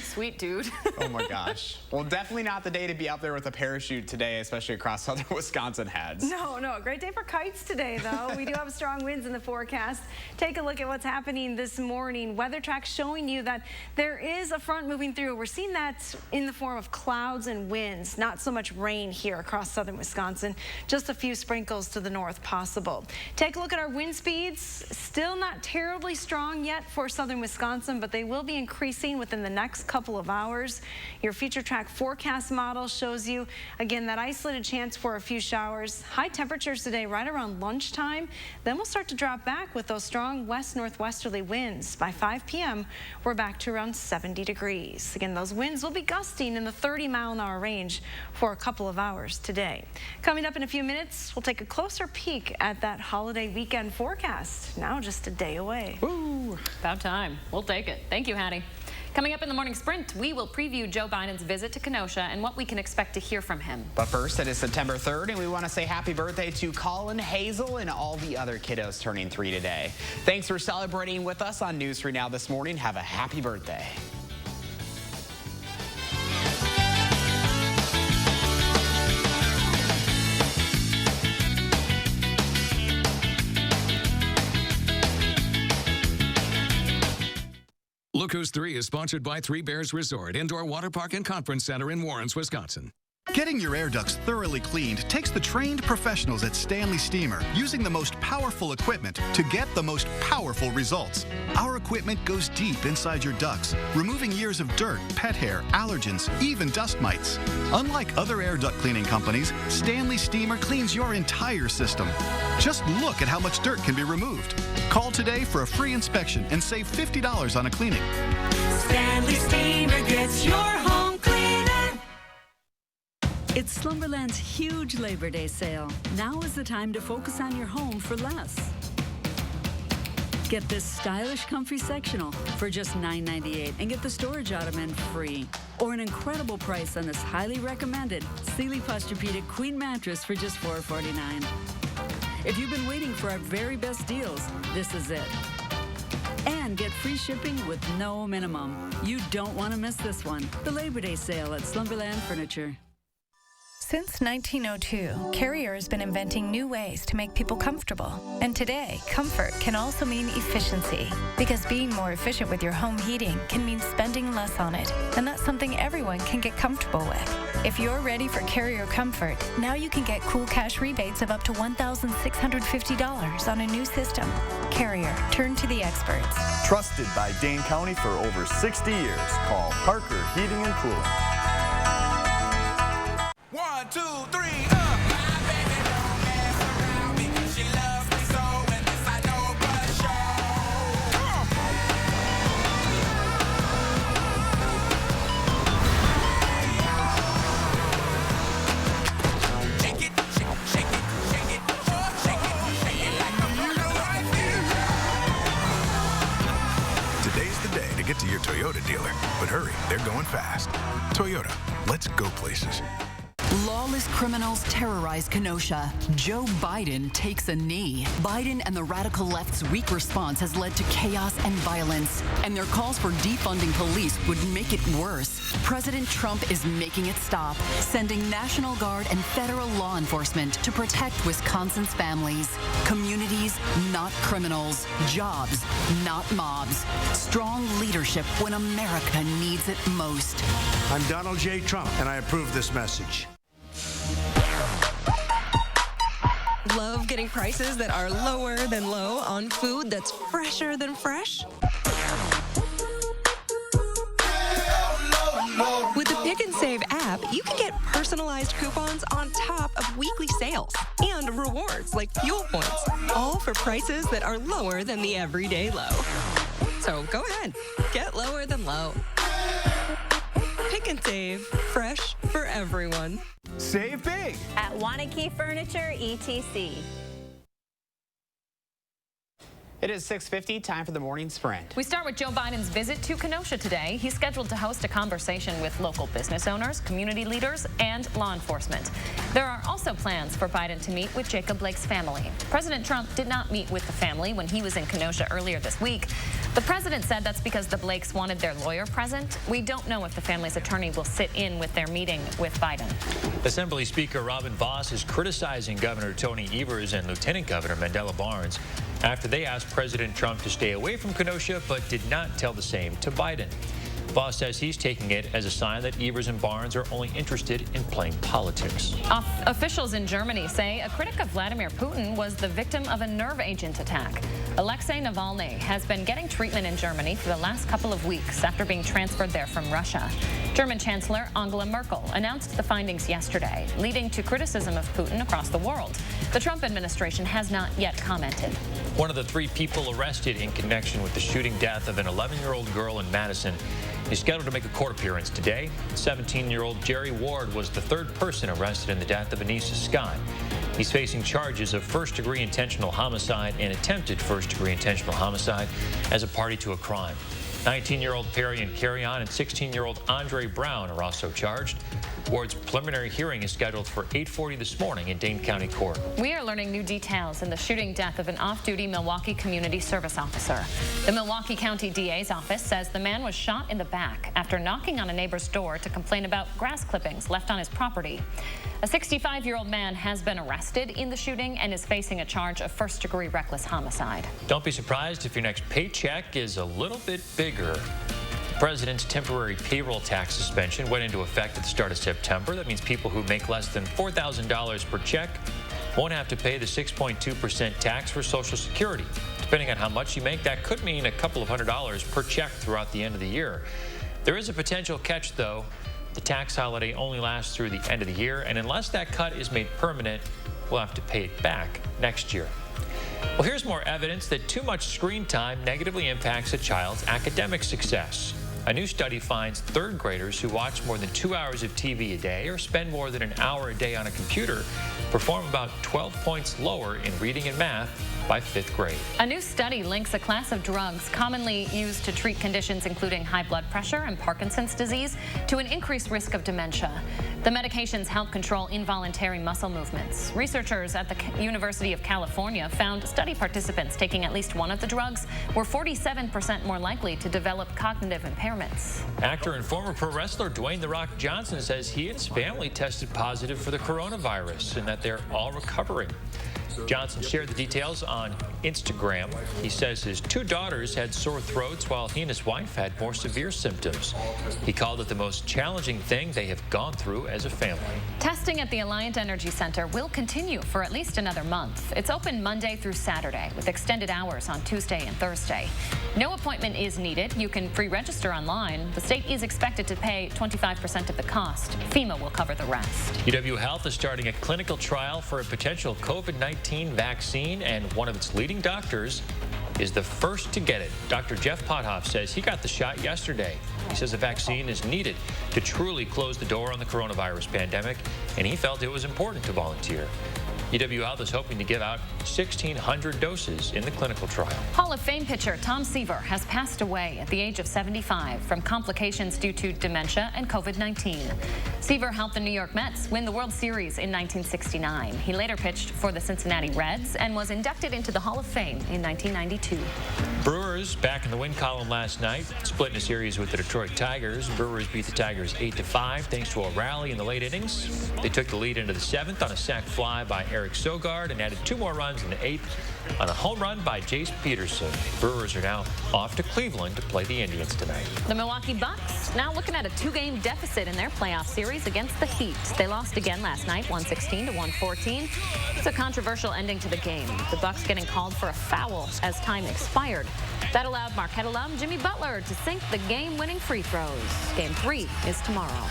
sweet dude. Oh my gosh. Well, definitely not the day to be out there with a parachute today, especially across southern Wisconsin heads. No, a great day for kites today, though. We do have strong winds in the forecast. Take a look at what's happening this morning. Weather track showing you that there is a front moving through. We're seeing that in the form of clouds and winds. Not so much rain here across southern Wisconsin. Just a few sprinkles to the north possible. Take a look at our wind speeds. Still not terribly strong yet for southern Wisconsin, but they will be increasing within the next couple of hours. Your future track forecast model shows you, again, that isolated chance for a few showers. High temperatures today right around lunchtime. Then we'll start to drop back with those strong west-northwesterly winds. By 5 p.m., we're back to around 70 degrees. Again, those winds will be gusting in the 30-mile-an-hour range for a couple of hours today. Coming up in a few minutes, we'll take a closer peek at that holiday weekend forecast. Now just a day away. Woo, about time. We'll take it. Thank you, Hattie. Coming up in the morning sprint, we will preview Joe Biden's visit to Kenosha and what we can expect to hear from him. But first, it is September 3rd, and we want to say happy birthday to Colin, Hazel, and all the other kiddos turning 3 today. Thanks for celebrating with us on News 3 Now this morning. Have a happy birthday. Look Who's 3 is sponsored by Three Bears Resort, Indoor Water Park and Conference Center in Warrens, Wisconsin. Getting your air ducts thoroughly cleaned takes the trained professionals at Stanley Steamer using the most powerful equipment to get the most powerful results. Our equipment goes deep inside your ducts, removing years of dirt, pet hair, allergens, even dust mites. Unlike other air duct cleaning companies, Stanley Steamer cleans your entire system. Just look at how much dirt can be removed. Call today for a free inspection and save $50 on a cleaning. Stanley Steamer gets your home cleaner. It's Slumberland's huge Labor Day sale. Now is the time to focus on your home for less. Get this stylish, comfy sectional for just $9.98 and get the storage ottoman free. Or an incredible price on this highly recommended Sealy Posturepedic Queen mattress for just $449. If you've been waiting for our very best deals, this is it. And get free shipping with no minimum. You don't want to miss this one. The Labor Day sale at Slumberland Furniture. Since 1902, Carrier has been inventing new ways to make people comfortable. And today, comfort can also mean efficiency. Because being more efficient with your home heating can mean spending less on it. And that's something everyone can get comfortable with. If you're ready for Carrier comfort, now you can get cool cash rebates of up to $1,650 on a new system. Carrier, turn to the experts. Trusted by Dane County for over 60 years. Call Parker Heating and Cooling. 1, 2, 3, up. My baby don't mess around me. She loves me so, and prices. Lawless criminals terrorize Kenosha. Joe Biden takes a knee. Biden and the radical left's weak response has led to chaos and violence, and their calls for defunding police would make it worse. President Trump is making it stop, sending National Guard and federal law enforcement to protect Wisconsin's families. Communities, not criminals. Jobs, not mobs. Strong leadership when America needs it most. I'm Donald J. Trump, and I approve this message. Love getting prices that are lower than low on food that's fresher than fresh? With the Pick and Save app, you can get personalized coupons on top of weekly sales and rewards like fuel points, all for prices that are lower than the everyday low. So go ahead, get lower than low. Pick and Save, fresh for everyone. Save big at Wanakee Furniture, etc. It is 6:50, time for the morning sprint. We start with Joe Biden's visit to Kenosha today. He's scheduled to host a conversation with local business owners, community leaders, and law enforcement. There are also plans for Biden to meet with Jacob Blake's family. President Trump did not meet with the family when he was in Kenosha earlier this week. The president said that's because the Blakes wanted their lawyer present. We don't know if the family's attorney will sit in with their meeting with Biden. Assembly Speaker Robin Vos is criticizing Governor Tony Evers and Lieutenant Governor Mandela Barnes after they asked President Trump to stay away from Kenosha but did not tell the same to Biden. Vos says he's taking it as a sign that Evers and Barnes are only interested in playing politics. Officials in Germany say a critic of Vladimir Putin was the victim of a nerve agent attack. Alexei Navalny has been getting treatment in Germany for the last couple of weeks after being transferred there from Russia. German Chancellor Angela Merkel announced the findings yesterday, leading to criticism of Putin across the world. The Trump administration has not yet commented. One of the 3 people arrested in connection with the shooting death of an 11-year-old girl in Madison is scheduled to make a court appearance today. 17-year-old Jerry Ward was the 3rd person arrested in the death of Anissa Scott. He's facing charges of first-degree intentional homicide and attempted first-degree intentional homicide as a party to a crime. 19-year-old Perry and Carrion and 16-year-old Andre Brown are also charged. Ward's preliminary hearing is scheduled for 8:40 this morning in Dane County Court. We are learning new details in the shooting death of an off-duty Milwaukee community service officer. The Milwaukee County DA's office says the man was shot in the back after knocking on a neighbor's door to complain about grass clippings left on his property. A 65-year-old man has been arrested in the shooting and is facing a charge of first-degree reckless homicide. Don't be surprised if your next paycheck is a little bit bigger. The president's temporary payroll tax suspension went into effect at the start of September. That means people who make less than $4,000 per check won't have to pay the 6.2% tax for Social Security. Depending on how much you make, that could mean a couple of $100s per check throughout the end of the year. There is a potential catch, though. The tax holiday only lasts through the end of the year, and unless that cut is made permanent, we'll have to pay it back next year. Well, here's more evidence that too much screen time negatively impacts a child's academic success. A new study finds 3rd graders who watch more than 2 hours of TV a day or spend more than an hour a day on a computer perform about 12 points lower in reading and math by 5th grade. A new study links a class of drugs commonly used to treat conditions including high blood pressure and Parkinson's disease to an increased risk of dementia. The medications help control involuntary muscle movements. Researchers at the University of California found study participants taking at least one of the drugs were 47% more likely to develop cognitive impairments. Actor and former pro wrestler Dwayne "The Rock" Johnson says he and his family tested positive for the coronavirus and that they're all recovering. Johnson shared the details on Instagram. He says his 2 daughters had sore throats while he and his wife had more severe symptoms. He called it the most challenging thing they have gone through as a family. Testing at the Alliant Energy Center will continue for at least another month. It's open Monday through Saturday with extended hours on Tuesday and Thursday. No appointment is needed. You can pre-register online. The state is expected to pay 25% of the cost. FEMA will cover the rest. UW Health is starting a clinical trial for a potential COVID-19 vaccine, and one of its leading doctors is the first to get it. Dr. Jeff Pothoff says he got the shot yesterday. He says a vaccine is needed to truly close the door on the coronavirus pandemic, and he felt it was important to volunteer. UW Health is hoping to give out 1,600 doses in the clinical trial. Hall of Fame pitcher Tom Seaver has passed away at the age of 75 from complications due to dementia and COVID-19. Seaver helped the New York Mets win the World Series in 1969. He later pitched for the Cincinnati Reds and was inducted into the Hall of Fame in 1992. Brewers back in the win column last night, split in a series with the Detroit Tigers. Brewers beat the Tigers 8-5 thanks to a rally in the late innings. They took the lead into the 7th on a sac fly by Eric Sogard and added 2 more runs in the 8th on a home run by Jace Peterson. Brewers are now off to Cleveland to play the Indians tonight. The Milwaukee Bucks now looking at a 2-game deficit in their playoff series against the Heat. They lost again last night, 116-114. It's a controversial ending to the game. The Bucks getting called for a foul as time expired. That allowed Marquette alum Jimmy Butler to sink the game-winning free throws. Game 3 is tomorrow.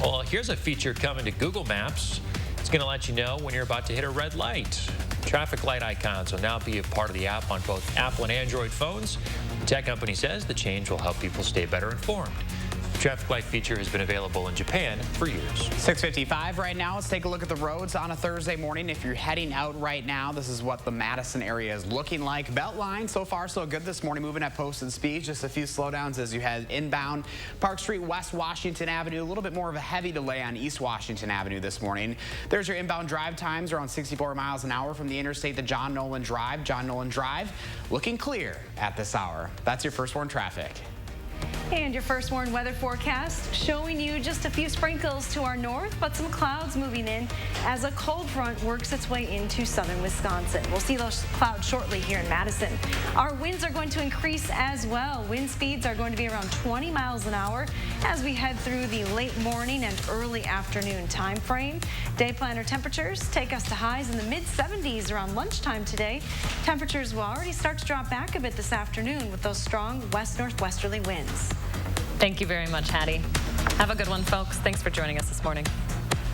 Well, here's a feature coming to Google Maps. It's going to let you know when you're about to hit a red light. Traffic light icons will now be a part of the app on both Apple and Android phones. The tech company says the change will help people stay better informed. The traffic light feature has been available in Japan for years. 6:55 right now. Let's take a look at the roads on a Thursday morning. If you're heading out right now, this is what the Madison area is looking like. Beltline, so far so good this morning, moving at posted speed. Just a few slowdowns as you head inbound. Park Street, West Washington Avenue, a little bit more of a heavy delay on East Washington Avenue this morning. There's your inbound drive times around 64 miles an hour from the interstate to John Nolan Drive. John Nolan Drive looking clear at this hour. That's your first warn traffic. And your first warn weather forecast showing you just a few sprinkles to our north, but some clouds moving in as a cold front works its way into southern Wisconsin. We'll see those clouds shortly here in Madison. Our winds are going to increase as well. Wind speeds are going to be around 20 miles an hour as we head through the late morning and early afternoon time frame. Day planner temperatures take us to highs in the mid-70s around lunchtime today. Temperatures will already start to drop back a bit this afternoon with those strong west-northwesterly winds. Thank you very much, Hattie. Have a good one, folks. Thanks for joining us this morning.